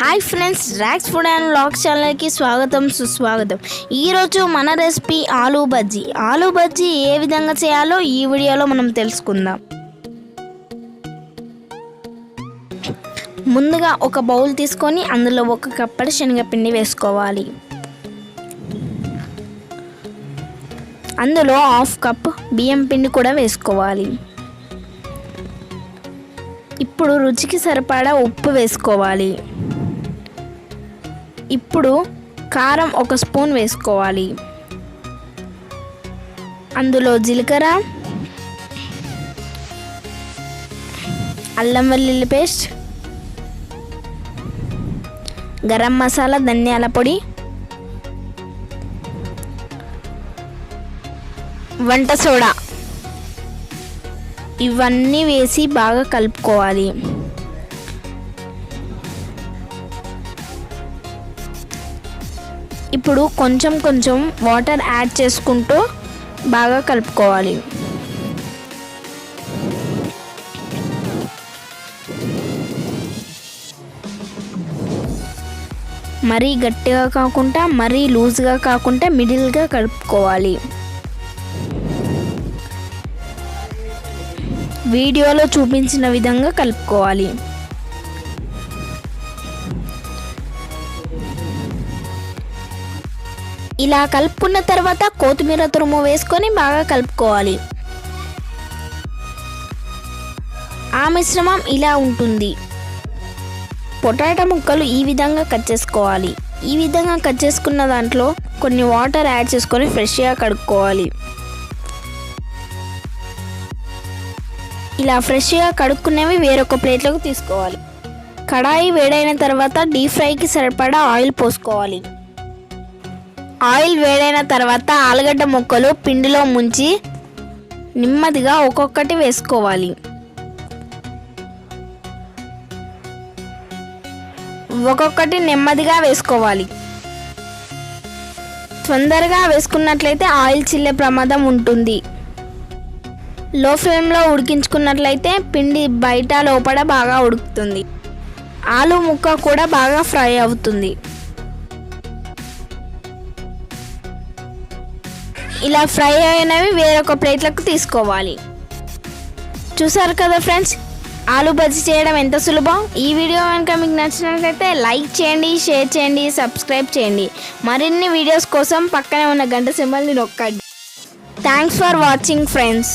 Hi friends, racks food and vlogs ఛానల్కి స్వాగతం సుస్వాగతం. ఈరోజు మన రెసిపీ ఆలూ బజ్జీ. ఆలూ బజ్జీ ఏ విధంగా చేయాలో ఈ వీడియోలో మనం తెలుసుకుందాం. ముందుగా ఒక బౌల్ తీసుకొని అందులో 1 కప్పడి శనగపిండి వేసుకోవాలి. అందులో 1/2 కప్ బియ్యం పిండి కూడా వేసుకోవాలి. ఇప్పుడు రుచికి సరిపడా ఉప్పు వేసుకోవాలి. ఇప్పుడు కారం 1 స్పూన్ వేసుకోవాలి. అందులో జీలకర్ర, అల్లం వెల్లుల్లి పేస్ట్, గరం మసాలా, ధనియాల పొడి, వంట సోడా ఇవన్నీ వేసి బాగా కలుపుకోవాలి. ఇప్పుడు కొంచెం కొంచెం వాటర్ యాడ్ చేసుకుంటూ బాగా కలుపుకోవాలి. మరీ గట్టిగా కాకుండా మరీ లూజ్గా కాకుండా మిడిల్గా కలుపుకోవాలి. వీడియోలో చూపించిన విధంగా కలుపుకోవాలి. ఇలా కలుపుకున్న తర్వాత కొత్తిమీర తురుము వేసుకొని బాగా కలుపుకోవాలి. ఆ మిశ్రమం ఇలా ఉంటుంది. పొటాటో ముక్కలు ఈ విధంగా కట్ చేసుకోవాలి. ఈ విధంగా కట్ చేసుకున్న దాంట్లో కొన్ని వాటర్ యాడ్ చేసుకొని ఫ్రెష్గా కడుక్కోవాలి. ఇలా ఫ్రెష్గా కడుక్కునేవి వేరొక ప్లేట్లోకి తీసుకోవాలి. కడాయి వేడైన తర్వాత డీప్ ఫ్రైకి సరిపడా ఆయిల్ పోసుకోవాలి. ఆయిల్ వేడైన తర్వాత ఆలుగడ్డ ముక్కలు పిండిలో ముంచి నెమ్మదిగా ఒక్కొక్కటి వేసుకోవాలి. ఒక్కొక్కటి నెమ్మదిగా వేసుకోవాలి. తొందరగా వేసుకున్నట్లయితే ఆయిల్ చిల్లే ప్రమాదం ఉంటుంది. లో ఫ్లేమ్లో ఉడికించుకున్నట్లయితే పిండి బయట లోపల బాగా ఉడుకుతుంది. ఆలు ముక్క కూడా బాగా ఫ్రై అవుతుంది. ఇలా ఫ్రై అయినవి వేరొక ప్లేట్లకు తీసుకోవాలి. చూసారు కదా ఫ్రెండ్స్, ఆలూ బజ్జీ చేయడం ఎంత సులభం. ఈ వీడియో కనుక మీకు నచ్చినట్లయితే లైక్ చేయండి, షేర్ చేయండి, సబ్స్క్రైబ్ చేయండి. మరిన్ని వీడియోస్ కోసం పక్కనే ఉన్న గంట సింబల్ని నొక్కండి. Thanks for watching friends.